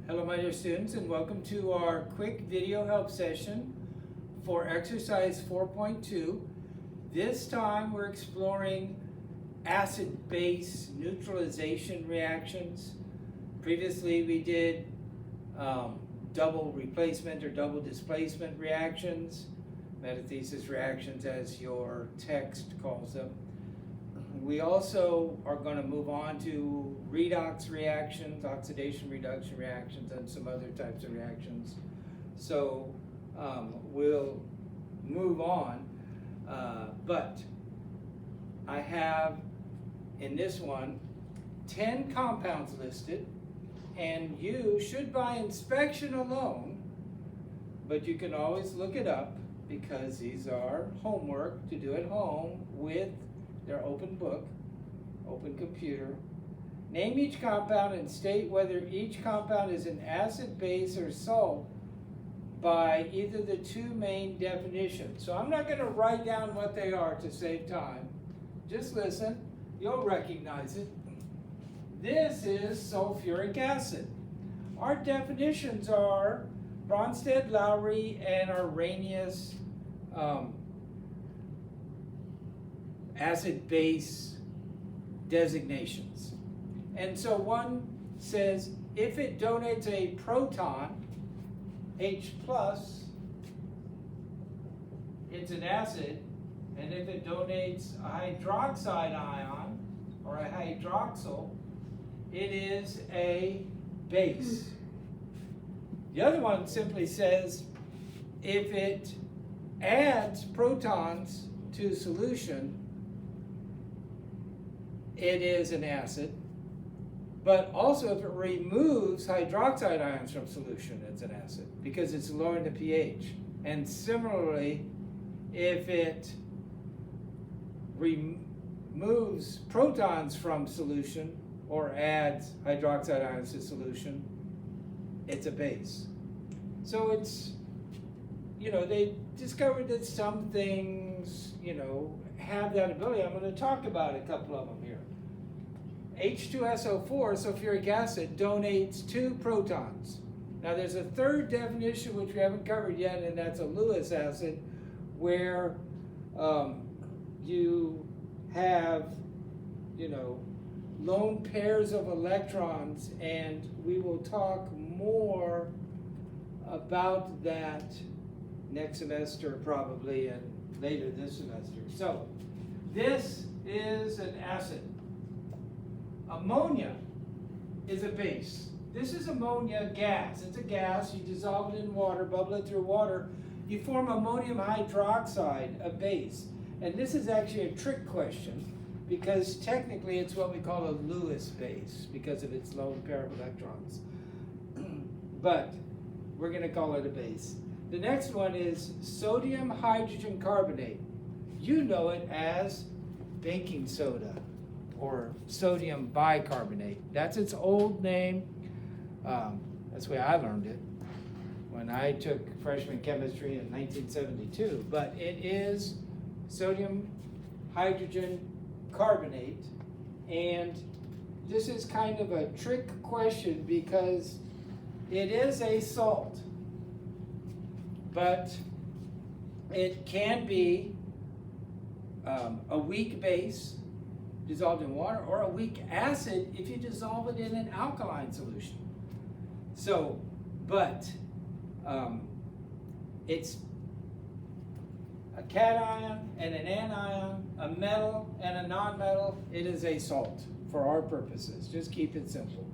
Hello my dear students, and welcome to our quick video help session for exercise 4.2. This time we're exploring acid-base neutralization reactions. Previously we did double replacement or double displacement reactions, metathesis reactions as your text calls them. We also are going to move on to redox reactions, oxidation reduction reactions, and some other types of reactions. So we'll move on, but I have in this one 10 compounds listed, and you should by inspection alone, but you can always look it up because these are homework to do at home with their open book, open computer. Name each compound and state whether each compound is an acid, base, or salt by either the two main definitions. So I'm not going to write down what they are to save time. Just listen, you'll recognize it. This is sulfuric acid. Our definitions are Bronsted, Lowry, and Arrhenius acid-base designations. And so one says if it donates a proton, H+, it's an acid, and if it donates a hydroxide ion or a hydroxyl, it is a base. The other one simply says if it adds protons to solution, it is an acid, but also if it removes hydroxide ions from solution, it's an acid because it's lowering the pH. And similarly, if it removes protons from solution or adds hydroxide ions to solution, it's a base. So it's, they discovered that some things, have that ability. I'm going to talk about a couple of them here. H2SO4, sulfuric acid, donates 2 protons. Now there's a third definition which we haven't covered yet, and that's a Lewis acid, where you have, lone pairs of electrons, and we will talk more about that next semester probably, and later this semester. So this is an acid. Ammonia is a base. This is ammonia gas. It's a gas. You dissolve it in water, bubble it through water. You form ammonium hydroxide, a base. And this is actually a trick question because technically it's what we call a Lewis base because of its lone pair of electrons. But we're going to call it a base. The next one is sodium hydrogen carbonate. You know it as baking soda or sodium bicarbonate. That's its old name. That's the way I learned it when I took freshman chemistry in 1972. But it is sodium hydrogen carbonate. And this is kind of a trick question because it is a salt, but it can be a weak base dissolved in water, or a weak acid if you dissolve it in an alkaline solution. So, but it's a cation and an anion, a metal and a non-metal. It is a salt for our purposes. Just keep it simple.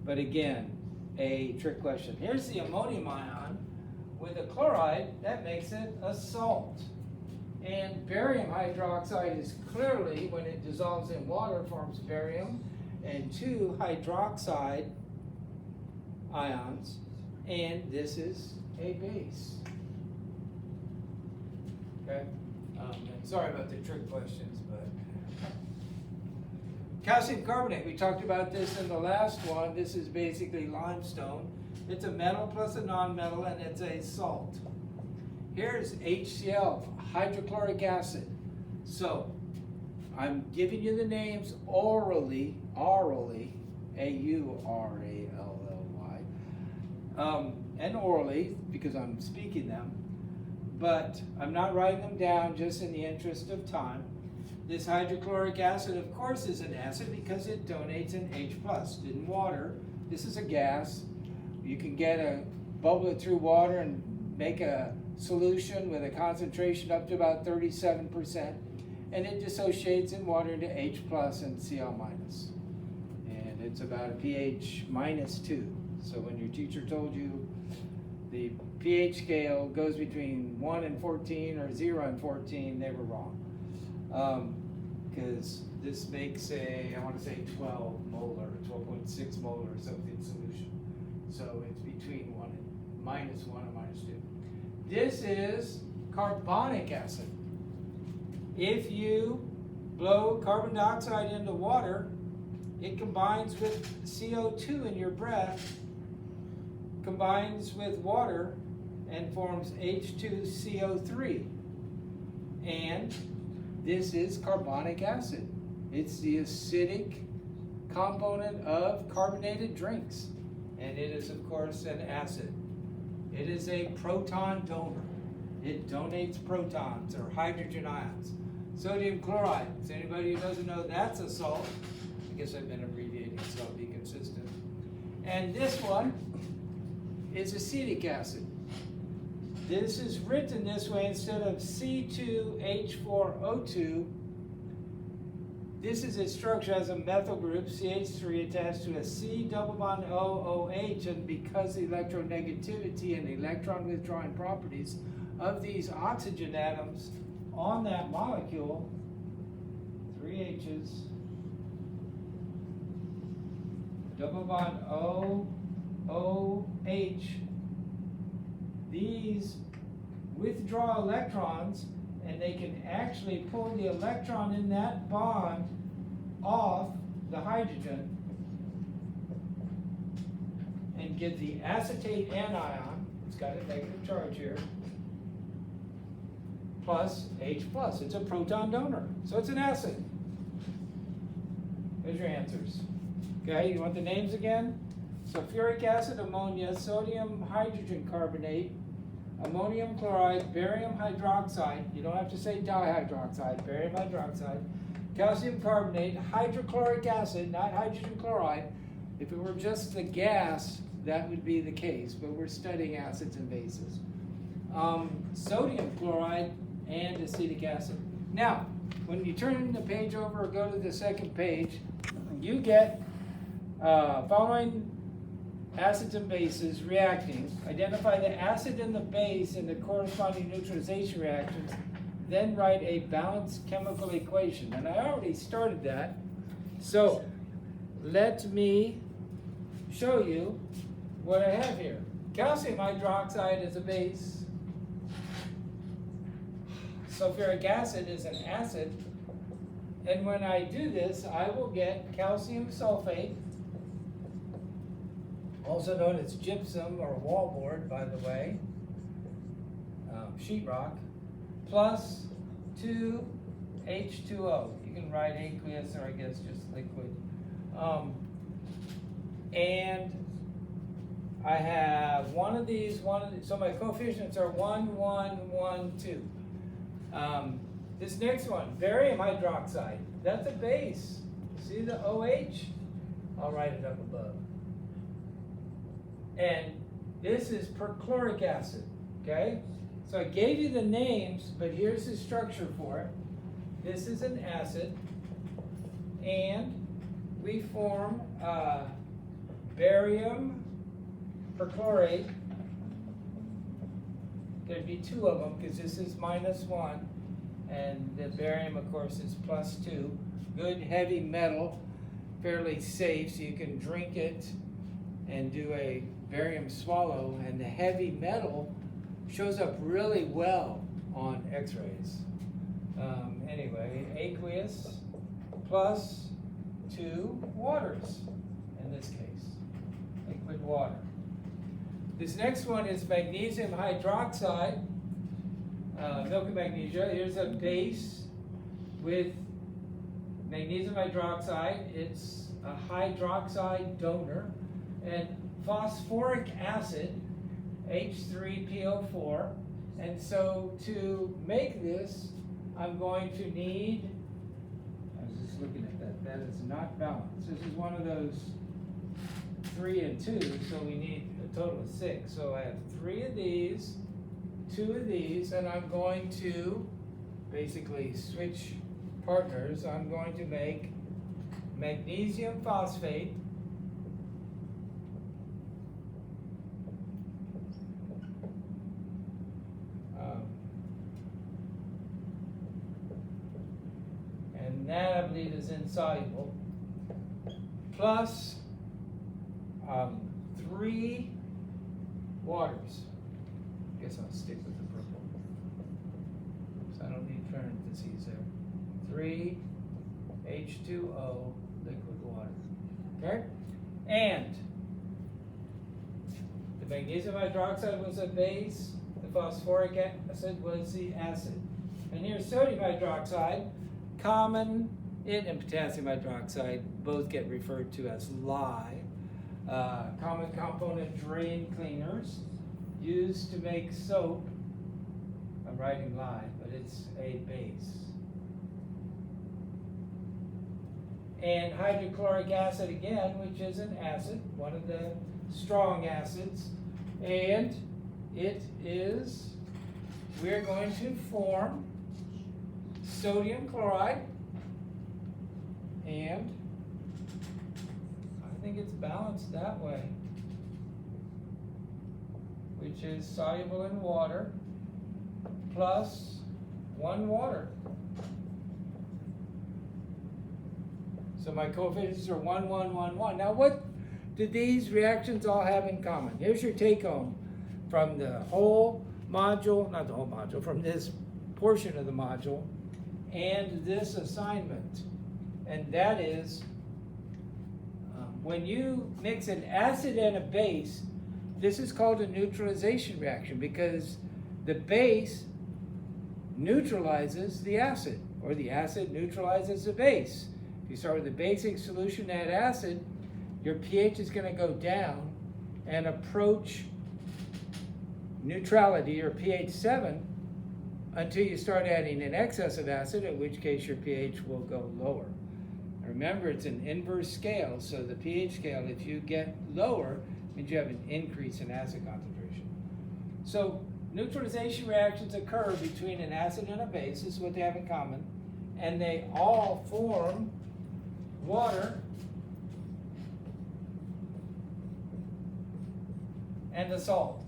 But again, a trick question. Here's the ammonium ion with a chloride. That makes it a salt. And barium hydroxide is clearly, when it dissolves in water, forms barium and 2 hydroxide ions, and this is a base. Okay? And sorry about the trick questions, but calcium carbonate, we talked about this in the last one. This is basically limestone. It's a metal plus a non-metal, and it's a salt. Here's HCl, hydrochloric acid. So I'm giving you the names orally, A-U-R-A-L-L-Y. and orally, because I'm speaking them, but I'm not writing them down just in the interest of time. This hydrochloric acid, of course, is an acid because it donates an H+. In water, this is a gas. You can bubble it through water and make a solution with a concentration up to about 37%, and it dissociates in water into H+ and Cl-. And it's about a pH -2. So when your teacher told you the pH scale goes between 1 and 14 or 0 and 14, they were wrong. Because this makes I want to say 12 molar, 12.6 molar or something solution. So it's between -1 and -2. This is carbonic acid. If you blow carbon dioxide into water, it combines with CO2 in your breath, combines with water, and forms H2CO3. And this is carbonic acid. It's the acidic component of carbonated drinks. And it is, of course, an acid. It is a proton donor. It donates protons or hydrogen ions. Sodium chloride. Is anybody who doesn't know that's a salt? I guess I've been abbreviating, so I'll be consistent. And this one is acetic acid. This is written this way instead of C2H4O2. This is its structure as a methyl group, CH3, attached to a C double bond OOH, and because the electronegativity and electron withdrawing properties of these oxygen atoms on that molecule, 3 H's, double bond OOH, these withdraw electrons, and they can actually pull the electron in that bond off the hydrogen and get the acetate anion, it's got a negative charge here, plus H+. It's a proton donor, so it's an acid. There's your answers. Okay, you want the names again? Sulfuric acid, ammonia, sodium hydrogen carbonate, ammonium chloride, barium hydroxide, you don't have to say dihydroxide, barium hydroxide, calcium carbonate, hydrochloric acid, not hydrogen chloride. If it were just the gas, that would be the case, but we're studying acids and bases. Sodium chloride and acetic acid. Now, when you turn the page over or go to the second page, you get following acids and bases reacting, identify the acid and the base in the corresponding neutralization reactions, then write a balanced chemical equation. And I already started that, so let me show you what I have here. Calcium hydroxide is a base, sulfuric acid is an acid, and when I do this, I will get calcium sulfate, also known as gypsum or wallboard, by the way, sheetrock, plus 2H2O. You can write aqueous or I guess just liquid. And I have one of these, so my coefficients are 1, 1, 1, 2. This next one, barium hydroxide, that's a base. See the OH? I'll write it up above. And this is perchloric acid, okay? So I gave you the names, but here's the structure for it. This is an acid, and we form barium perchlorate. There'd be 2 of them because this is -1, and the barium, of course, is +2. Good heavy metal, fairly safe, so you can drink it and do a barium swallow, and the heavy metal shows up really well on x-rays. Anyway, aqueous plus 2 waters in this case, liquid water. This next one is magnesium hydroxide, milk of magnesia. Here's a base with magnesium hydroxide. It's a hydroxide donor. And phosphoric acid, H3PO4. And so to make this, I'm going to need, I was just looking at that, that is not balanced. This is one of those 3 and 2, so we need a total of 6. So I have 3 of these, 2 of these, and I'm going to basically switch partners. I'm going to make magnesium phosphate, and that I believe is insoluble, plus 3 waters. I guess I'll stick with the purple, so I don't need parentheses there. 3 H2O liquid water. Okay? And the magnesium hydroxide was a base, the phosphoric acid was the acid. And here's sodium hydroxide, common, it and potassium hydroxide both get referred to as lye. Common component drain cleaners used to make soap. I'm writing lye, but it's a base. And hydrochloric acid again, which is an acid, one of the strong acids. And it is, we're going to form sodium chloride, and I think it's balanced that way, which is soluble in water, plus 1 water. So my coefficients are 1, 1, 1, 1. Now what do these reactions all have in common? Here's your take home from the whole module, not the whole module, from this portion of the module and this assignment. And that is, when you mix an acid and a base, this is called a neutralization reaction because the base neutralizes the acid, or the acid neutralizes the base. If you start with a basic solution, add acid, your pH is going to go down and approach neutrality, or pH 7, until you start adding an excess of acid, in which case your pH will go lower. Remember, it's an inverse scale, so the pH scale, if you get lower, means you have an increase in acid concentration. So neutralization reactions occur between an acid and a base. This is what they have in common. And they all form water and a salt.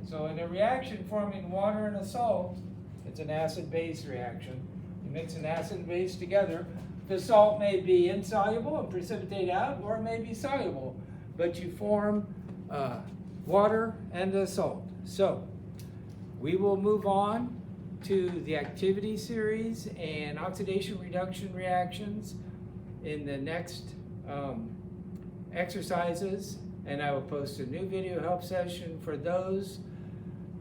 So in a reaction forming water and a salt, it's an acid-base reaction. You mix an acid and base together. The salt may be insoluble and precipitate out, or it may be soluble, but you form water and a salt. So we will move on to the activity series and oxidation reduction reactions in the next exercises, and I will post a new video help session for those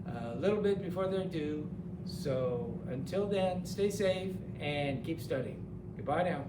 a little bit before they're due. So until then, stay safe and keep studying. Goodbye now.